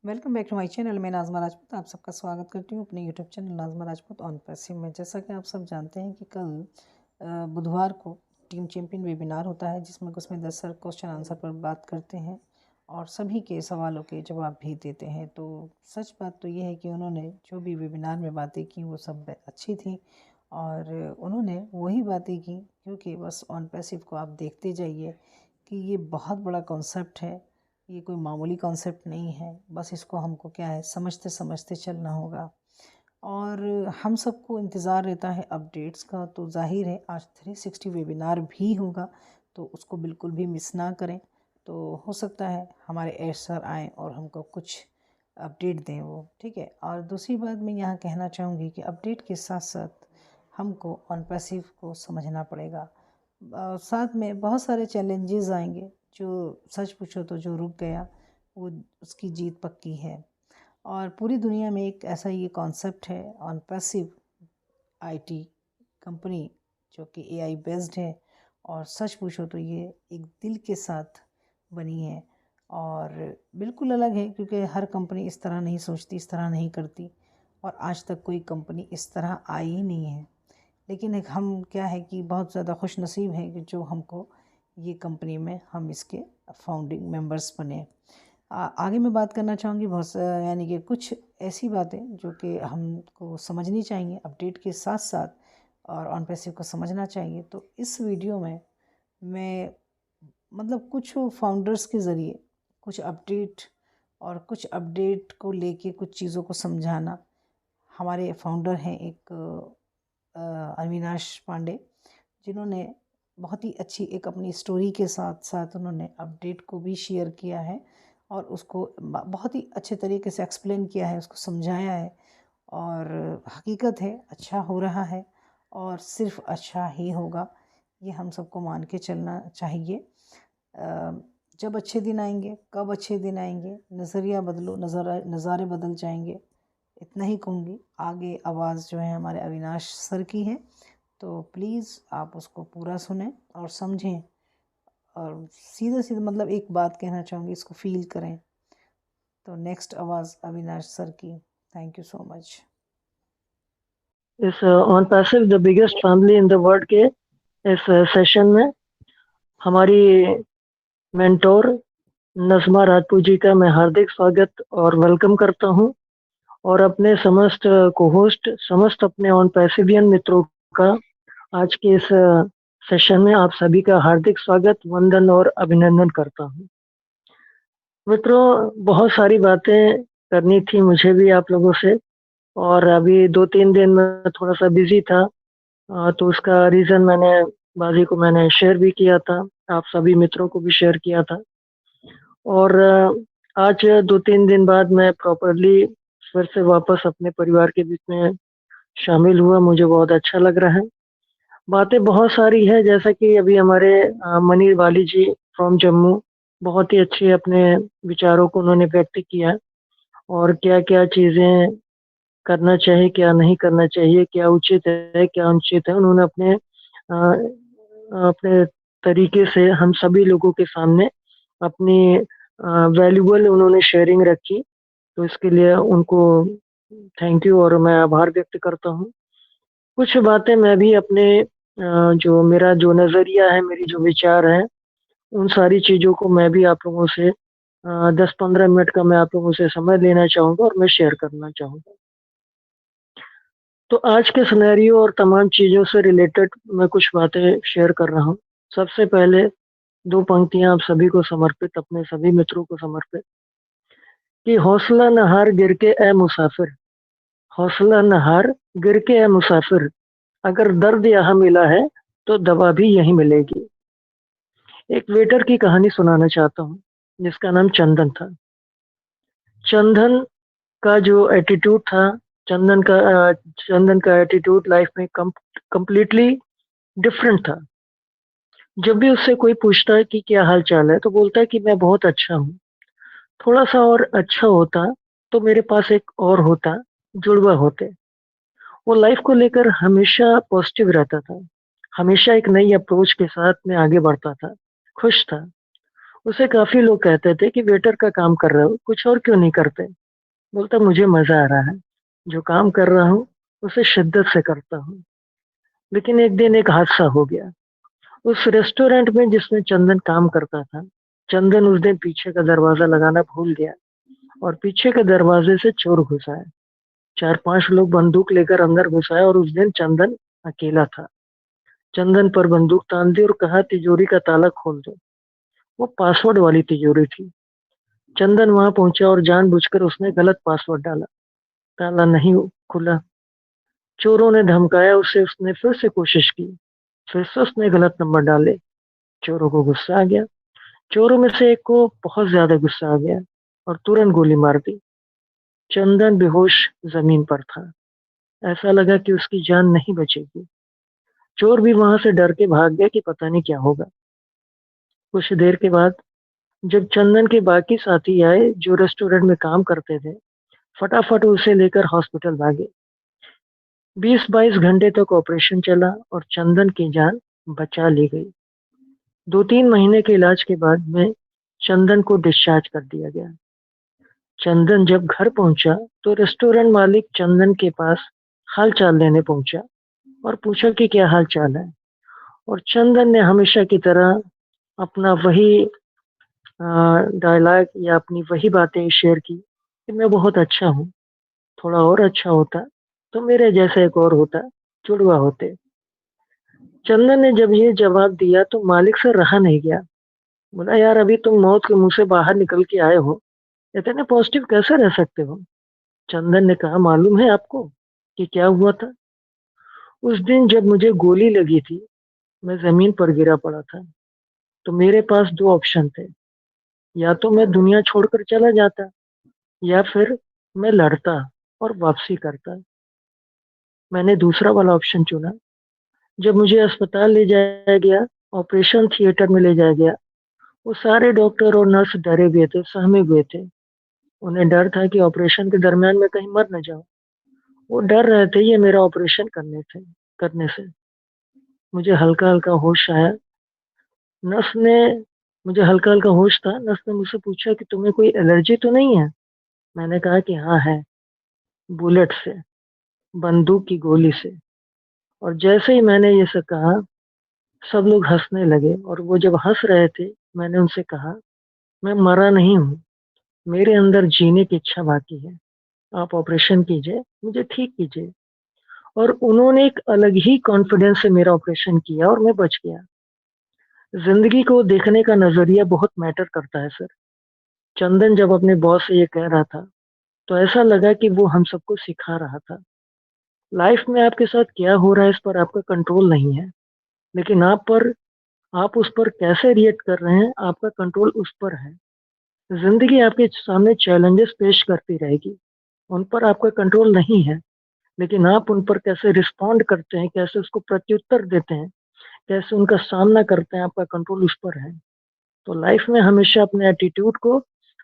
Welcome back to my channel. मैं नाज़मा राजपूत आप सबका स्वागत करती हूँ अपने YouTube channel Nazma Rajput on passive में। जैसा कि आप सब जानते हैं कि कल बुधवार को टीम चैंपियन वेबिनार होता है, जिसमें उसमें 10 सर क्वेश्चन आंसर पर बात करते हैं और सभी के सवालों के जवाब भी देते हैं। तो सच बात तो ये है कि उन्होंने जो भी वेबिनार में बातें की वो सब अच्छी थी और उन्होंने वही बातें की, क्योंकि बस ऑन पैसिव को आप देखते जाइए कि ये बहुत बड़ा कॉन्सेप्ट है। ये कोई मामूली कॉन्सेप्ट नहीं है, बस इसको हमको क्या है समझते समझते चलना होगा। और हम सबको इंतज़ार रहता है अपडेट्स का, तो जाहिर है आज 360 वेबिनार भी होगा, तो उसको बिल्कुल भी मिस ना करें। तो हो सकता है हमारे एड सर आएँ और हमको कुछ अपडेट दें वो, ठीक है। और दूसरी बात मैं यहाँ कहना चाहूँगी कि अपडेट के साथ साथ हमको ऑन पैसिव को समझना पड़ेगा। साथ में बहुत सारे चैलेंजेस आएंगे, जो सच पूछो तो जो रुक गया वो उसकी जीत पक्की है। और पूरी दुनिया में एक ऐसा ये कॉन्सेप्ट है ऑन पैसिव आईटी कंपनी, जो कि एआई बेस्ड है और सच पूछो तो ये एक दिल के साथ बनी है और बिल्कुल अलग है, क्योंकि हर कंपनी इस तरह नहीं सोचती, इस तरह नहीं करती और आज तक कोई कंपनी इस तरह आई ही नहीं है। लेकिन एक हम क्या है कि बहुत ज़्यादा खुश नसीब हैं कि जो हमको ये कंपनी में हम इसके फाउंडिंग मेंबर्स बने। आगे मैं बात करना चाहूँगी यानी कि कुछ ऐसी बातें जो कि हमको समझनी चाहिए अपडेट के साथ साथ और ऑन पैसिव को समझना चाहिए। तो इस वीडियो में मैं मतलब कुछ फाउंडर्स के ज़रिए कुछ अपडेट और कुछ अपडेट को लेके कुछ चीज़ों को समझाना। हमारे फाउंडर हैं एक अविनाश पांडे, जिन्होंने बहुत ही अच्छी एक अपनी स्टोरी के साथ साथ उन्होंने अपडेट को भी शेयर किया है और उसको बहुत ही अच्छे तरीके से एक्सप्लेन किया है, उसको समझाया है। और हकीकत है अच्छा हो रहा है और सिर्फ अच्छा ही होगा, ये हम सबको मान के चलना चाहिए। जब अच्छे दिन आएंगे, कब अच्छे दिन आएंगे, नज़रिया बदलो, नज़ारे बदल जाएंगे, इतना ही कहूँगी। आगे आवाज़ जो है हमारे अविनाश सर की है, तो प्लीज़ आप उसको पूरा सुनें और समझें और सीधा सीधा मतलब एक बात कहना चाहूँगी, इसको फील करें। तो नेक्स्ट आवाज़ अविनाश सर की। Thank you so much. इस on passive the biggest family in the world के इस सेशन में हमारी मेंटोर नज़मा राजपूत जी का मैं हार्दिक स्वागत और वेलकम करता हूं और अपने समस्त को होस्ट समस्त अपने ऑन पैसिवियन मित्रों का आज के इस सेशन में आप सभी का हार्दिक स्वागत, वंदन और अभिनंदन करता हूं। मित्रों, बहुत सारी बातें करनी थी मुझे भी आप लोगों से और अभी 2-3 दिन में थोड़ा सा बिजी था। तो उसका रीज़न मैंने शेयर भी किया था, आप सभी मित्रों को भी शेयर किया था। और आज 2-3 दिन बाद मैं प्रॉपरली फिर से वापस अपने परिवार के बीच में शामिल हुआ, मुझे बहुत अच्छा लग रहा है। बातें बहुत सारी है, जैसा कि अभी हमारे मनीर वाली जी फ्रॉम जम्मू बहुत ही अच्छे अपने विचारों को उन्होंने व्यक्त किया और क्या क्या चीज़ें करना चाहिए, क्या नहीं करना चाहिए, क्या उचित है, क्या अनुचित है, उन्होंने अपने तरीके से हम सभी लोगों के सामने अपनी वैल्यूबल उन्होंने शेयरिंग रखी। तो इसके लिए उनको थैंक यू और मैं आभार व्यक्त करता हूँ। कुछ बातें मैं भी अपने जो मेरा जो नज़रिया है, मेरी जो विचार है, उन सारी चीज़ों को मैं भी आप लोगों से 10-15 मिनट का मैं आप लोगों से समय लेना चाहूँगा और मैं शेयर करना चाहूँगा। तो आज के सिनेरियो और तमाम चीज़ों से रिलेटेड मैं कुछ बातें शेयर कर रहा हूँ। सबसे पहले 2 पंक्तियाँ आप सभी को समर्पित, अपने सभी मित्रों को समर्पित, कि हौसला न हार गिर के ए मुसाफिर, हौसला न हार गिर के ए मुसाफिर, अगर दर्द यहाँ मिला है तो दवा भी यहीं मिलेगी। एक वेटर की कहानी सुनाना चाहता हूँ जिसका नाम चंदन था। चंदन का जो एटीट्यूड था, चंदन का एटीट्यूड लाइफ में कंप्लीटली डिफरेंट था। जब भी उससे कोई पूछता है कि क्या हाल चाल है, तो बोलता है कि मैं बहुत अच्छा हूँ। थोड़ा सा और अच्छा होता तो मेरे पास एक और होता, जुड़वा होते। वो लाइफ को लेकर हमेशा पॉजिटिव रहता था, हमेशा एक नई अप्रोच के साथ में आगे बढ़ता था, खुश था। उसे काफी लोग कहते थे कि वेटर का काम कर रहे हो, कुछ और क्यों नहीं करते? बोलता मुझे मजा आ रहा है, जो काम कर रहा हूँ उसे शिद्दत से करता हूँ। लेकिन एक दिन एक हादसा हो गया। उस रेस्टोरेंट में जिसमें चंदन काम करता था, चंदन उस दिन पीछे का दरवाजा लगाना भूल गया और पीछे के दरवाजे से चोर घुस आए। 4-5 लोग बंदूक लेकर अंदर घुस आए और उस दिन चंदन अकेला था। चंदन पर बंदूक तान दी और कहा तिजोरी का ताला खोल दो। वो पासवर्ड वाली तिजोरी थी। चंदन वहां पहुंचा और जानबूझकर उसने गलत पासवर्ड डाला। ताला नहीं खुला। चोरों ने धमकाया उसे, उसने फिर से कोशिश की। फिर से उसने गलत नंबर डाले। चोरों को गुस्सा आ गया। चोरों में से एक को बहुत ज्यादा गुस्सा आ गया और तुरंत गोली मार दी। चंदन बेहोश जमीन पर था। ऐसा लगा कि उसकी जान नहीं बचेगी। चोर भी वहां से डर के भाग गए कि पता नहीं क्या होगा। कुछ देर के बाद जब चंदन के बाकी साथी आए जो रेस्टोरेंट में काम करते थे, फटाफट उसे लेकर हॉस्पिटल भागे। 20-22 घंटे तक ऑपरेशन चला और चंदन की जान बचा ली गई। 2-3 महीने के इलाज के बाद में चंदन को डिस्चार्ज कर दिया गया। चंदन जब घर पहुंचा तो रेस्टोरेंट मालिक चंदन के पास हाल चाल लेने पहुंचा और पूछा कि क्या हाल चाल है। और चंदन ने हमेशा की तरह अपना वही डायलॉग या अपनी वही बातें शेयर की कि मैं बहुत अच्छा हूँ, थोड़ा और अच्छा होता तो मेरे जैसा एक और होता, जुड़वा होते। चंदन ने जब ये जवाब दिया तो मालिक से रहा नहीं गया। बोला यार अभी तुम मौत के मुंह से बाहर निकल के आए हो, इतने पॉजिटिव कैसे रह सकते हो? चंदन ने कहा मालूम है आपको कि क्या हुआ था? उस दिन जब मुझे गोली लगी थी, मैं जमीन पर गिरा पड़ा था। तो मेरे पास दो ऑप्शन थे, या तो मैं दुनिया छोड़कर चला जाता या फिर मैं लड़ता और वापसी करता। मैंने दूसरा वाला ऑप्शन चुना। जब मुझे अस्पताल ले जाया गया, ऑपरेशन थिएटर में ले जाया गया, वो सारे डॉक्टर और नर्स डरे हुए थे, सहमे हुए थे। उन्हें डर था कि ऑपरेशन के दरमियान मैं कहीं मर न जाऊं। वो डर रहे थे ये मेरा ऑपरेशन करने से। मुझे हल्का हल्का होश आया। नर्स ने मुझे हल्का हल्का होश था। नर्स ने मुझसे पूछा कि तुम्हें कोई एलर्जी तो नहीं है? मैंने कहा कि हाँ है, बुलेट से, बंदूक की गोली से। और जैसे ही मैंने ये सब कहा, सब लोग हंसने लगे और वो जब हंस रहे थे, मैंने उनसे कहा मैं मरा नहीं हूँ, मेरे अंदर जीने की इच्छा बाकी है। आप ऑपरेशन कीजिए, मुझे ठीक कीजिए। और उन्होंने एक अलग ही कॉन्फिडेंस से मेरा ऑपरेशन किया और मैं बच गया। जिंदगी को देखने का नजरिया बहुत मैटर करता है सर। चंदन जब अपने बॉस से ये कह रहा था तो ऐसा लगा कि वो हम सबको सिखा रहा था। लाइफ में आपके साथ क्या हो रहा है इस पर आपका कंट्रोल नहीं है, लेकिन आप उस पर कैसे रिएक्ट कर रहे हैं आपका कंट्रोल उस पर है। जिंदगी आपके सामने चैलेंजेस पेश करती रहेगी, उन पर आपका कंट्रोल नहीं है, लेकिन आप उन पर कैसे रिस्पॉन्ड करते हैं, कैसे उसको प्रत्युत्तर देते हैं, कैसे उनका सामना करते हैं, आपका कंट्रोल उस पर है। तो लाइफ में हमेशा अपने एटीट्यूड को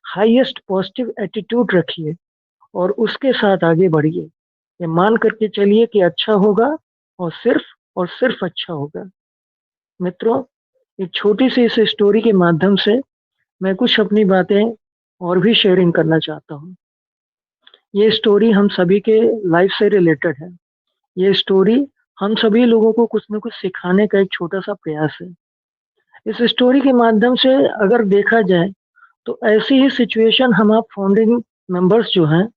हाईएस्ट पॉजिटिव एटीट्यूड रखिए और उसके साथ आगे बढ़िए। ये मान करके चलिए कि अच्छा होगा और सिर्फ अच्छा होगा। मित्रों, एक छोटी सी इस स्टोरी के माध्यम से मैं कुछ अपनी बातें और भी शेयरिंग करना चाहता हूँ। ये स्टोरी हम सभी के लाइफ से रिलेटेड है। ये स्टोरी हम सभी लोगों को कुछ न कुछ सिखाने का एक छोटा सा प्रयास है। इस स्टोरी के माध्यम से अगर देखा जाए तो ऐसी ही सिचुएशन हम आप फाउंडिंग मेंबर्स जो हैं,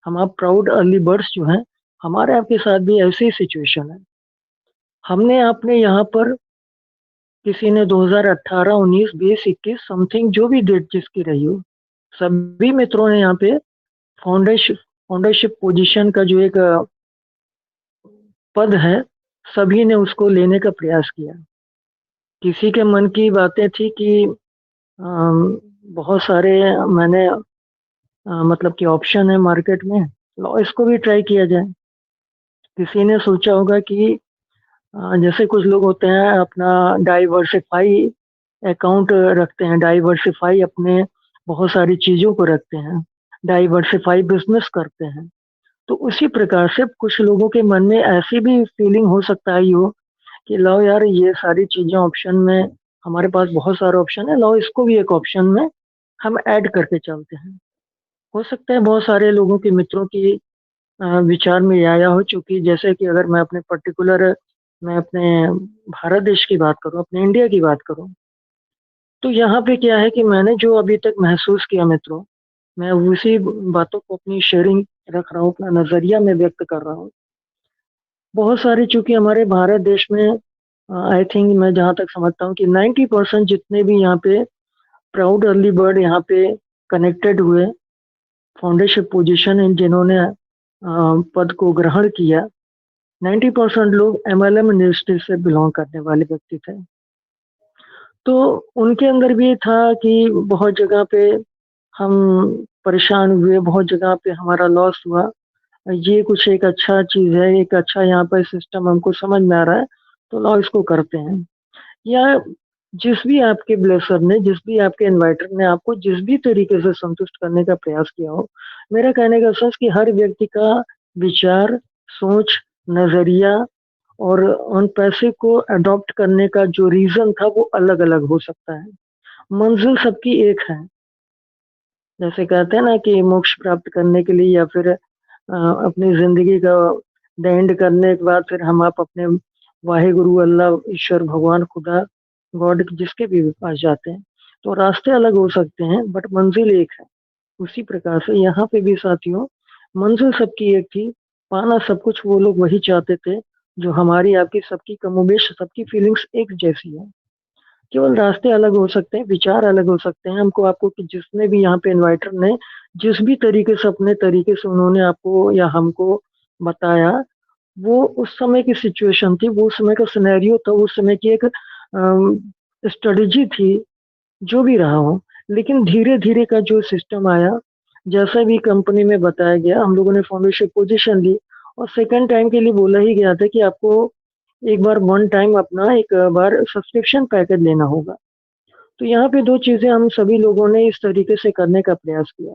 हम आप प्राउड अर्ली बर्ड्स जो हैं, हमारे आपके साथ भी ऐसी ही सिचुएशन है। हमने आपने यहाँ पर किसी ने 2018, 19, 20, 21 समथिंग जो भी डेट जिसकी रही हो, सभी मित्रों ने यहाँ पे फाउंडरशिप फाउंडरशिप पोजीशन का जो एक पद है, सभी ने उसको लेने का प्रयास किया। किसी के मन की बातें थी कि बहुत सारे मैंने मतलब कि ऑप्शन है मार्केट में, लो इसको भी ट्राई किया जाए। किसी ने सोचा होगा कि जैसे कुछ लोग होते हैं अपना डाइवर्सिफाई अकाउंट रखते हैं, डाइवर्सिफाई अपने बहुत सारी चीजों को रखते हैं, डाइवर्सिफाई बिजनेस करते हैं। तो उसी प्रकार से कुछ लोगों के मन में ऐसी भी फीलिंग हो सकता है हो कि लो यार ये सारी चीजें ऑप्शन में हमारे पास बहुत सारे ऑप्शन है, लाओ इसको भी एक ऑप्शन में हम ऐड करके चलते हैं। हो सकता है बहुत सारे लोगों के मित्रों की विचार में ये आया हो, चूंकि जैसे कि अगर मैं अपने भारत देश की बात करूं, अपने इंडिया की बात करूं, तो यहाँ पे क्या है कि मैंने जो अभी तक महसूस किया मित्रों, मैं उसी बातों को अपनी शेयरिंग रख रहा हूँ, अपना नजरिया में व्यक्त कर रहा हूँ। बहुत सारे, चूंकि हमारे भारत देश में आई थिंक, मैं जहाँ तक समझता हूँ कि 90% जितने भी यहाँ पे प्राउड अर्ली बर्ड यहाँ पे कनेक्टेड हुए, फाउंडेशन पोजीशन इन जिन्होंने पद को ग्रहण किया, 90% लोग एमएलएम यूनिवर्सिटी से बिलोंग करने वाले व्यक्ति थे। तो उनके अंदर भी था कि बहुत जगह पे हम परेशान हुए, बहुत जगह पे हमारा लॉस हुआ, ये कुछ एक अच्छा चीज है, एक अच्छा यहाँ पर सिस्टम हमको समझ में आ रहा है, तो लाओ इसको करते हैं। या जिस भी आपके ब्लेसर ने, जिस भी आपके इन्वाइटर ने आपको जिस भी तरीके से संतुष्ट करने का प्रयास किया हो, मेरा कहने का सच कि हर व्यक्ति का विचार, सोच, नजरिया और उन पैसे को अडॉप्ट करने का जो रीजन था वो अलग अलग हो सकता है। मंजिल सबकी एक है। जैसे कहते हैं ना कि मोक्ष प्राप्त करने के लिए या फिर अपनी जिंदगी का द एंड करने के बाद फिर हम आप अपने वाहे गुरु, अल्लाह, ईश्वर, भगवान, खुदा, गॉड, जिसके भी पास जाते हैं, तो रास्ते अलग हो सकते हैं बट मंजिल एक है। उसी प्रकार से यहाँ पे भी साथियों, मंजिल सबकी एक थी, पाना सब कुछ वो लोग वही चाहते थे जो हमारी आपकी सबकी कमोबेश सबकी फीलिंग्स एक जैसी है। केवल रास्ते अलग हो सकते हैं, विचार अलग हो सकते हैं। हमको आपको कि जिसने भी यहाँ पे इन्वाइटर ने जिस भी तरीके से अपने तरीके से उन्होंने आपको या हमको बताया, वो उस समय की सिचुएशन थी, वो उस समय का सिनेरियो था, उस समय की एक स्ट्रेटेजी थी, जो भी रहा हो। लेकिन धीरे धीरे का जो सिस्टम आया, जैसा भी कंपनी में बताया गया, हम लोगों ने फाउंडेशन पोजीशन ली और सेकंड टाइम के लिए बोला ही गया था कि आपको एक बार वन टाइम अपना एक बार सब्सक्रिप्शन पैकेज लेना होगा। तो यहाँ पे दो चीजें हम सभी लोगों ने इस तरीके से करने का प्रयास किया।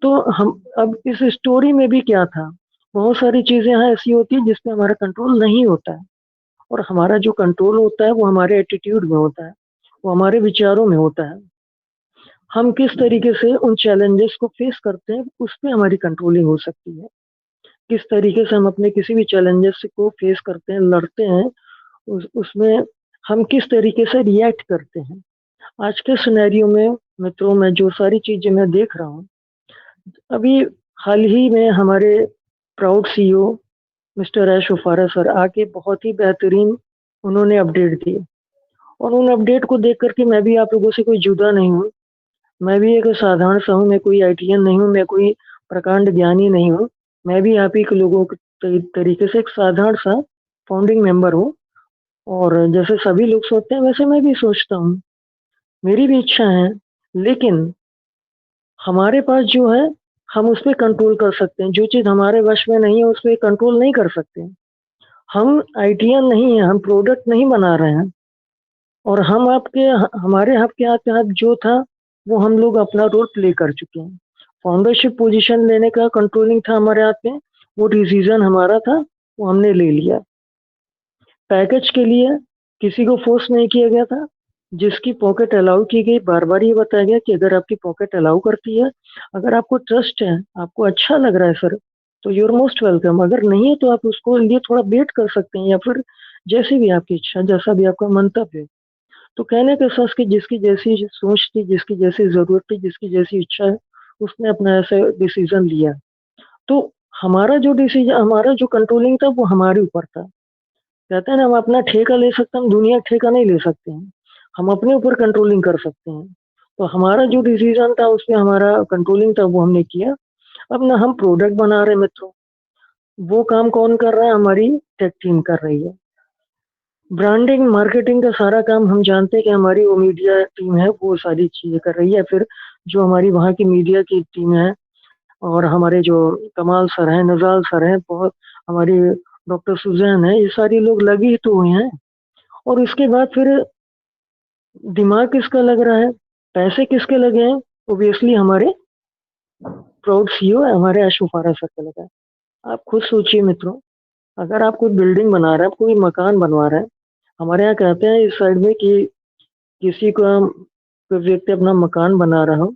तो हम अब इस स्टोरी में भी क्या था, बहुत सारी चीजें यहाँ ऐसी होती है जिसपे हमारा कंट्रोल नहीं होता है, और हमारा जो कंट्रोल होता है वो हमारे एटीट्यूड में होता है, वो हमारे विचारों में होता है। हम किस तरीके से उन चैलेंजेस को फेस करते हैं, उस पे हमारी कंट्रोलिंग हो सकती है। किस तरीके से हम अपने किसी भी चैलेंजेस को फेस करते हैं, लड़ते हैं, उसमें हम किस तरीके से रिएक्ट करते हैं। आज के सिनेरियो में मित्रों, मैं जो सारी चीजें मैं देख रहा हूँ, अभी हाल ही में हमारे प्राउड सीईओ मिस्टर ऐश उफारा सर आके बहुत ही बेहतरीन उन्होंने अपडेट दिए, और उन अपडेट को देख करके मैं भी आप लोगों से कोई जुदा नहीं हूँ। मैं भी एक साधारण सा हूँ, मैं कोई आईटीएन नहीं हूँ, मैं कोई प्रकांड ज्ञानी नहीं हूँ। मैं भी आप ही के लोगों के तरीके से एक साधारण सा फाउंडिंग मेंबर हूँ, और जैसे सभी लोग सोचते हैं वैसे मैं भी सोचता हूँ, मेरी भी इच्छा है। लेकिन हमारे पास जो है, हम उस पर कंट्रोल कर सकते हैं। जो चीज़ हमारे वश में नहीं है उस पर कंट्रोल नहीं कर सकते। हम आईटीएन नहीं है, हम प्रोडक्ट नहीं बना रहे हैं, और हमारे आपके हाथ जो था वो हम लोग अपना रोल प्ले कर चुके हैं। फाउंडरशिप पोजीशन लेने का कंट्रोलिंग था हमारे हाथ में, वो डिसीजन हमारा था, वो हमने ले लिया। पैकेज के लिए किसी को फोर्स नहीं किया गया था, जिसकी पॉकेट अलाउ की गई, बार बार ये बताया गया कि अगर आपकी पॉकेट अलाउ करती है, अगर आपको ट्रस्ट है, आपको अच्छा लग रहा है सर, तो यूर मोस्ट वेलकम। अगर नहीं है तो आप उसको लिए थोड़ा वेट कर सकते हैं, या फिर जैसी भी आपकी इच्छा, जैसा भी आपका मंतव्य है। तो कहने का सच कि जिसकी जैसी सोच थी, जिसकी जैसी जरूरत थी, जिसकी जैसी इच्छा है, उसने अपना ऐसा डिसीजन लिया। तो हमारा जो कंट्रोलिंग था वो हमारे ऊपर था। कहते हैं ना, हम अपना ठेका ले सकते हैं, हम दुनिया का ठेका नहीं ले सकते हैं। हम अपने ऊपर कंट्रोलिंग कर सकते हैं। तो हमारा जो डिसीजन था उसमें हमारा कंट्रोलिंग था, वो हमने किया। अब ना हम प्रोडक्ट बना रहे हैं मित्रों, वो काम कौन कर रहा है, हमारी टेक टीम कर रही है। ब्रांडिंग मार्केटिंग का सारा काम हम जानते हैं कि हमारी वो मीडिया टीम है, वो सारी चीजें कर रही है। फिर जो हमारी वहाँ की मीडिया की टीम है, और हमारे जो कमाल सर हैं, नजाल सर हैं, बहुत हमारी डॉक्टर सुजैन है, ये सारी लोग लगी ही तो हुए हैं। और उसके बाद फिर दिमाग किसका लग रहा है, पैसे किसके लगे हैं, ओबियसली हमारे प्राउड सीईओ हमारे अशुफारा सर का लगा है। आप खुद सोचिए मित्रों, अगर आप कोई बिल्डिंग बना रहे हैं, आप कोई मकान बनवा रहे हैं, हमारे यहाँ कहते हैं इस साइड में कि किसी का कोई व्यक्ति अपना मकान बना रहा हो,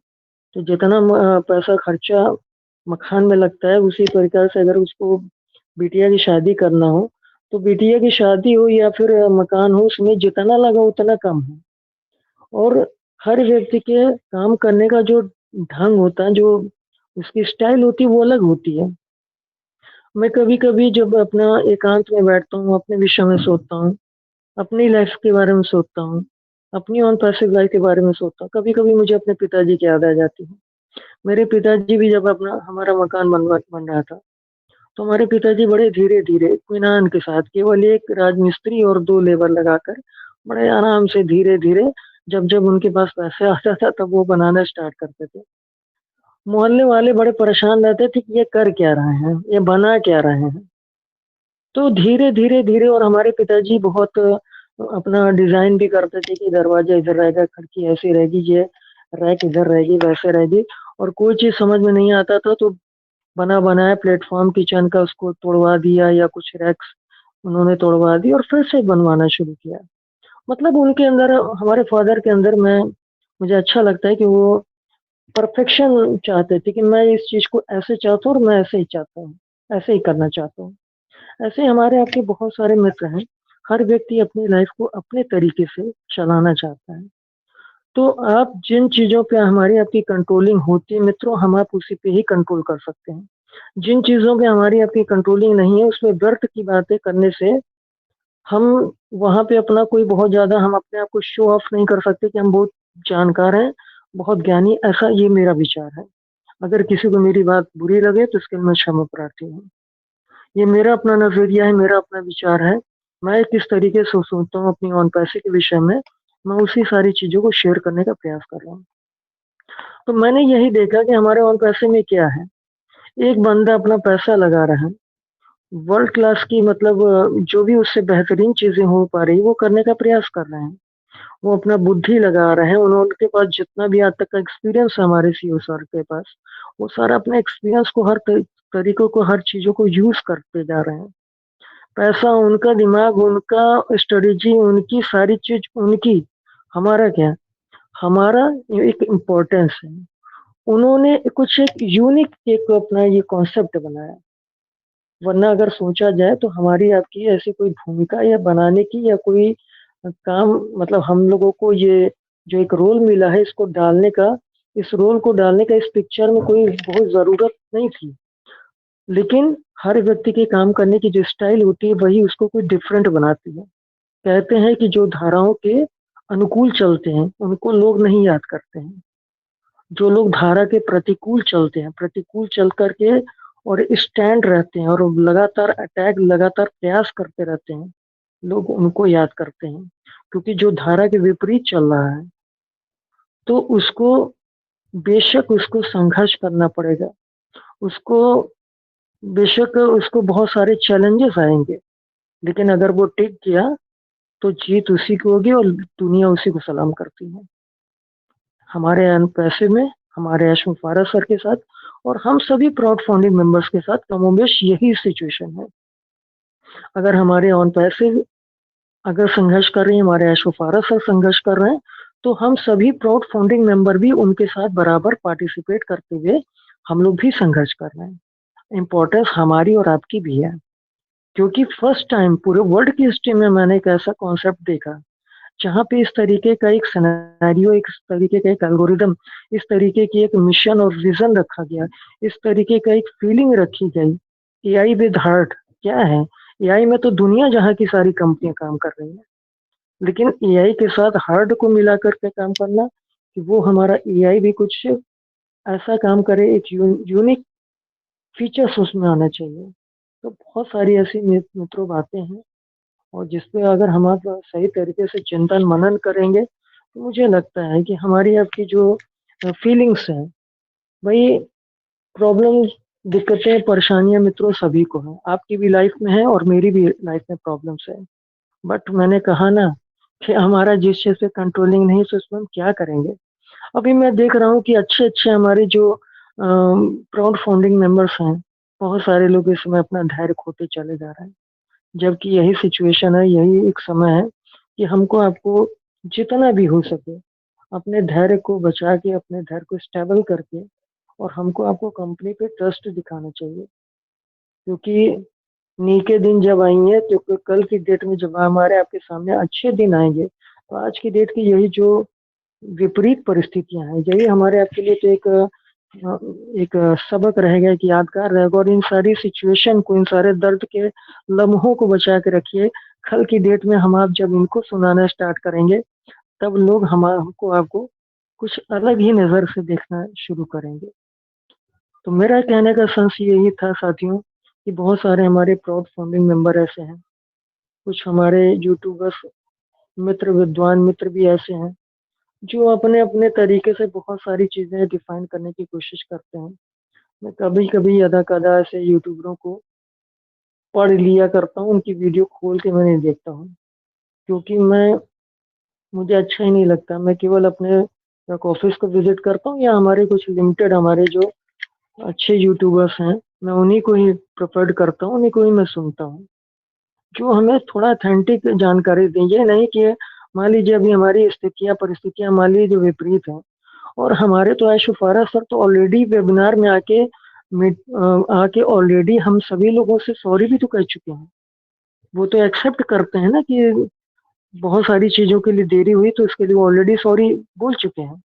तो जितना पैसा खर्चा मकान में लगता है, उसी प्रकार से अगर उसको बिटिया की शादी करना हो, तो बिटिया की शादी हो या फिर मकान हो, उसमें जितना लगा उतना कम है। और हर व्यक्ति के काम करने का जो ढंग होता है, जो उसकी स्टाइल होती है, वो अलग होती है। मैं कभी-कभी जब अपना एकांत में बैठता हूँ, अपने विषय में सोचता हूँ, अपनी लाइफ के बारे में सोचता हूँ, अपनी ऑन पैसिव लाइफ के बारे में सोचता हूँ, कभी-कभी मुझे अपने पिताजी की याद आ जाती है। मेरे पिताजी भी जब अपना हमारा मकान बन रहा था, तो हमारे पिताजी बड़े धीरे-धीरे इत्मीनान के साथ केवल एक राजमिस्त्री और 2 लेबर लगाकर बड़े आराम से धीरे-धीरे जब-जब उनके पास पैसे आता था तब वो बनाना स्टार्ट करते थे। मोहल्ले वाले बड़े परेशान रहते थे कि ये कर क्या रहे हैं? ये बना क्या रहे हैं? तो धीरे-धीरे और हमारे पिताजी बहुत अपना डिज़ाइन भी करते थे कि दरवाज़ा इधर रहेगा, खिड़की ऐसी रहेगी, ये रैक इधर रहेगी, वैसे रहेगी। और कोई चीज़ समझ में नहीं आता था तो बना-बनाया प्लेटफ़ॉर्म किचन का उसको तोड़वा दिया या कुछ रैक्स उन्होंने तोड़वा दी और फिर से बनवाना शुरू किया। मतलब उनके अंदर हमारे फ़ादर के अंदर मैं मुझे अच्छा लगता है कि वो परफ़ेक्शन चाहते थे कि मैं इस चीज़ को ऐसे चाहता हूँ और मैं ऐसे ही चाहता हूँ, ऐसे ही करना चाहता हूँ। ऐसे ही हमारे आपके बहुत सारे मित्र हैं। हर व्यक्ति अपनी लाइफ़ को अपने तरीके से चलाना चाहता है। तो आप जिन चीज़ों पे हमारी आपकी कंट्रोलिंग होती है मित्रों, हम आप उसी पे ही कंट्रोल कर सकते हैं। जिन चीज़ों पे हमारी आपकी कंट्रोलिंग नहीं है, उसमें व्यर्थ की बातें करने से हम वहाँ पे अपना कोई बहुत ज़्यादा हम अपने आप को शो ऑफ नहीं कर सकते कि हम बहुत जानकार हैं, बहुत ज्ञानी, ऐसा ये मेरा विचार है। अगर किसी को मेरी बात बुरी लगे तो इसके लिए मैं क्षमा प्रार्थी हूँ। ये मेरा अपना नज़रिया है, मेरा अपना विचार है। मैं किस तरीके से सोचता हूँ अपनी ओन पैसे के विषय में, मैं उसी सारी चीज़ों को शेयर करने का प्रयास कर रहा हूँ। तो मैंने यही देखा कि हमारे ओन पैसे में क्या है, एक बंदा अपना पैसा लगा रहा है, वर्ल्ड क्लास की मतलब जो भी उससे बेहतरीन चीज़ें हो पा रही, वो करने का प्रयास कर रहे हैं। वो अपना बुद्धि लगा रहे हैं, उनके पास जितना भी आज तक का एक्सपीरियंस है हमारे सीईओ सर के पास, वो सारा अपने एक्सपीरियंस को हर तरीकों को, हर चीज़ों को यूज़ करते जा रहे हैं। पैसा उनका, दिमाग उनका, स्ट्रेटेजी उनकी, सारी चीज़ उनकी। हमारा क्या? हमारा ये एक इम्पोर्टेंस है। उन्होंने कुछ एक यूनिक एक अपना ये कॉन्सेप्ट बनाया। वरना अगर सोचा जाए तो हमारी आपकी ऐसी कोई भूमिका या बनाने की या कोई काम मतलब हम लोगों को ये जो एक रोल मिला है इसको डालने का, इस रोल को डालने का इस पिक्चर में कोई बहुत ज़रूरत नहीं थी। लेकिन हर व्यक्ति के काम करने की जो स्टाइल होती है वही उसको कोई डिफरेंट बनाती है। कहते हैं कि जो धाराओं के अनुकूल चलते हैं, उनको लोग नहीं याद करते हैं। जो लोग धारा के प्रतिकूल चलते हैं, प्रतिकूल चल कर के और स्टैंड रहते हैं और लगातार अटैक, लगातार प्रयास करते रहते हैं, लोग उनको याद करते हैं। क्योंकि जो धारा के विपरीत चल रहा है, तो उसको बेशक उसको संघर्ष करना पड़ेगा। उसको बेशक उसको बहुत सारे चैलेंजेस आएँगे, लेकिन अगर वो टिक गया, तो जीत उसी की होगी और दुनिया उसी को सलाम करती है। हमारे पैसे में, हमारे यशवंत फारस सर के साथ और हम सभी प्राउड फाउंडिंग मेंबर्स के साथ कमोबेश यही सिचुएशन है। अगर हमारे ऑन पैसे अगर संघर्ष कर रही हैं, हमारे यशवंत फारस सर संघर्ष कर रहे हैं, तो हम सभी प्राउड फाउंडिंग मेंबर भी उनके साथ बराबर पार्टिसिपेट करते हुए हम लोग भी संघर्ष कर रहे हैं। इम्पोर्टेंस हमारी और आपकी भी है, क्योंकि फर्स्ट टाइम पूरे वर्ल्ड की हिस्ट्री में मैंने एक ऐसा कॉन्सेप्ट देखा जहाँ पे इस तरीके का एक सिनेरियो, एक इस तरीके का एक एल्गोरिदम, इस तरीके की एक मिशन और विज़न रखा गया, इस तरीके का एक फीलिंग रखी गई। एआई विद हार्ट क्या है? एआई में तो दुनिया जहाँ की सारी कंपनियाँ काम कर रही हैं, लेकिन एआई के साथ हार्ट को मिला कर के काम करना कि वो हमारा एआई भी कुछ ऐसा काम करे, एक यूनिक फीचर्स उसमें आना चाहिए। तो बहुत सारी ऐसी मित्रों बातें हैं और जिसपे अगर हम आप सही तरीके से चिंतन मनन करेंगे, तो मुझे लगता है कि हमारी आपकी जो फीलिंग्स हैं, वही प्रॉब्लम्स, दिक्कतें, परेशानियाँ मित्रों सभी को हैं। आपकी भी लाइफ में है और मेरी भी लाइफ में प्रॉब्लम्स है। बट मैंने कहा ना कि हमारा जिस चीज़ पे कंट्रोलिंग नहीं, तो उसमें हम क्या करेंगे? अभी मैं देख रहा हूँ कि अच्छे-अच्छे हमारे जो प्राउड फाउंडिंग मेंबर्स हैं, बहुत सारे लोग इस समय अपना धैर्य खोते चले जा रहे हैं। जबकि यही सिचुएशन है, यही एक समय है कि हमको आपको जितना भी हो सके अपने धैर्य को बचा के, अपने धैर्य को स्टेबल करके, और हमको आपको कंपनी पे ट्रस्ट दिखाना चाहिए। क्योंकि नी के दिन जब आएंगे तो कल की डेट में जब हमारे आपके सामने अच्छे दिन आएंगे, तो आज की डेट की यही जो विपरीत परिस्थितियां हैं, यही हमारे आपके लिए तो एक सबक रहेगा, एक यादगार रहेगा। और इन सारी सिचुएशन को, इन सारे दर्द के लम्हों को बचा के रखिए। कल की डेट में हम आप जब इनको सुनाना स्टार्ट करेंगे, तब लोग हमको आपको कुछ अलग ही नजर से देखना शुरू करेंगे। तो मेरा कहने का सेंस यही था साथियों, कि बहुत सारे हमारे प्राउड फाउंडिंग मेंबर ऐसे हैं, कुछ हमारे यूट्यूबर्स मित्र, विद्वान मित्र भी ऐसे हैं, जो अपने अपने तरीके से बहुत सारी चीजें डिफाइन करने की कोशिश करते हैं। मैं कभी कभी अदा कदा ऐसे यूट्यूबरों को पढ़ लिया करता हूँ, उनकी वीडियो खोल के मैं नहीं देखता हूँ, क्योंकि मुझे अच्छा ही नहीं लगता। मैं केवल अपने ऑफिस को विजिट करता हूँ, या हमारे कुछ लिमिटेड, हमारे जो अच्छे यूट्यूबर्स हैं, मैं उन्हीं को ही प्रेफर्ड करता हूँ, उन्हीं को ही मैं सुनता हूँ, जो हमें थोड़ा अथेंटिक जानकारी दें। ये नहीं कि मान लीजिए अभी हमारी स्थितियाँ परिस्थितियाँ मान लीजिए जो विपरीत हैं, और हमारे तो ऐशुफारा सर तो ऑलरेडी वेबिनार में आके ऑलरेडी हम सभी लोगों से सॉरी भी तो कह चुके हैं। वो तो एक्सेप्ट करते हैं ना कि बहुत सारी चीजों के लिए देरी हुई, तो इसके लिए वो ऑलरेडी सॉरी बोल चुके हैं।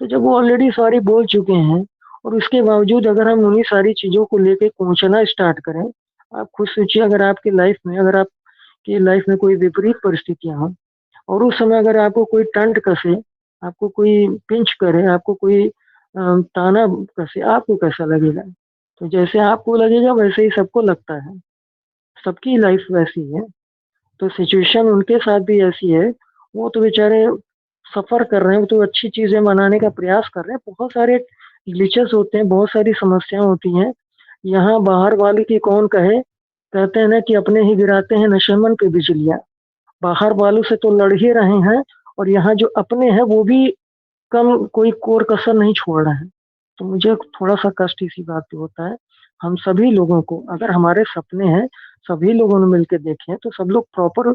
तो जब वो ऑलरेडी सॉरी बोल चुके हैं, और उसके बावजूद अगर हम उन्हीं सारी चीजों को लेके कोसना स्टार्ट करें, आप खुद सोचिए, अगर आपकी लाइफ में, अगर आपकी लाइफ में कोई विपरीत परिस्थितियां हों, और उस समय अगर आपको कोई टंट कसे, आपको कोई पिंच करे, आपको कोई ताना कसे, आपको कैसा लगेगा? तो जैसे आपको लगेगा वैसे ही सबको लगता है, सबकी लाइफ वैसी है। तो सिचुएशन उनके साथ भी ऐसी है। वो तो बेचारे सफर कर रहे हैं, वो तो अच्छी चीजें मनाने का प्रयास कर रहे हैं। बहुत सारे ग्लिचेस होते हैं, बहुत सारी समस्याएं होती हैं। यहाँ बाहर वाले की कौन कहे, कहते हैं ना कि अपने ही गिराते हैं नशेमन पे बिजलियां। बाहर वालों से तो लड़ ही रहे हैं, और यहाँ जो अपने हैं वो भी कम कोई कोर कसर नहीं छोड़ रहे हैं। तो मुझे थोड़ा सा कष्ट इसी बात पे होता है। हम सभी लोगों को, अगर हमारे सपने हैं, सभी लोगों ने मिलकर देखे हैं, तो सब लोग प्रॉपर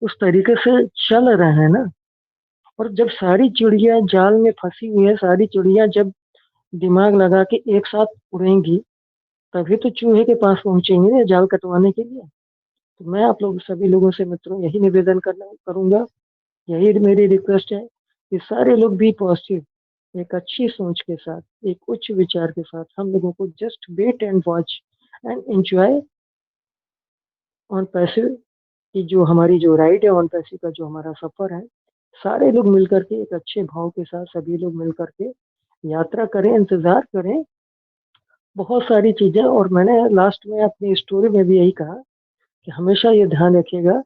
उस तरीके से चल रहे हैं ना। और जब सारी चिड़िया जाल में फंसी हुई है, सारी चिड़िया जब दिमाग लगा के एक साथ उड़ेंगी, तभी तो चूहे के पास पहुंचेंगे ना जाल कटवाने के लिए। तो मैं आप लोग सभी लोगों से मित्रों यही निवेदन करना करूंगा, यही मेरी रिक्वेस्ट है, कि सारे लोग भी पॉजिटिव, एक अच्छी सोच के साथ, एक उच्च विचार के साथ, हम लोगों को just wait and watch and enjoy on passive की जो हमारी जो राइड है, ऑन पैसिव का जो हमारा सफर है, सारे लोग मिलकर के एक अच्छे भाव के साथ सभी लोग मिलकर के यात्रा करें, इंतजार करें। बहुत सारी चीजें, और मैंने लास्ट में अपनी स्टोरी में भी यही कहा कि हमेशा ये ध्यान रखिएगा,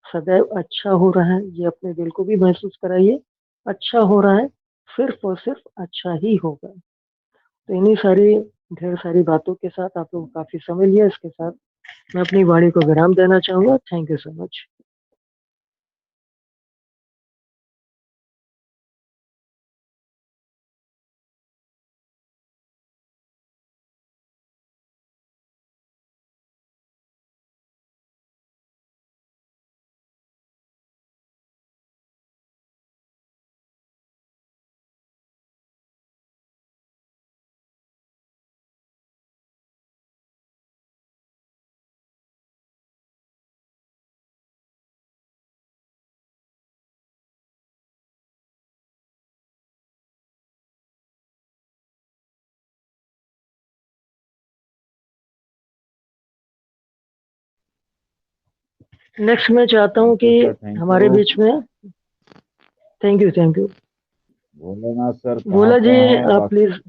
सदैव अच्छा हो रहा है, ये अपने दिल को भी महसूस कराइए। अच्छा हो रहा है, सिर्फ और सिर्फ अच्छा ही होगा। तो इन्हीं सारी ढेर सारी बातों के साथ, आप लोग काफी समय लिया, इसके साथ मैं अपनी वाणी को विराम देना चाहूंगा। Thank you so much. Next मैं चाहता हूँ थैंक कि यू सर, थैंक हमारे यू। बीच में, thank you thank you. Bholenath sir कहाँ भोला पे जी, हैं आप बाकी? प्लीज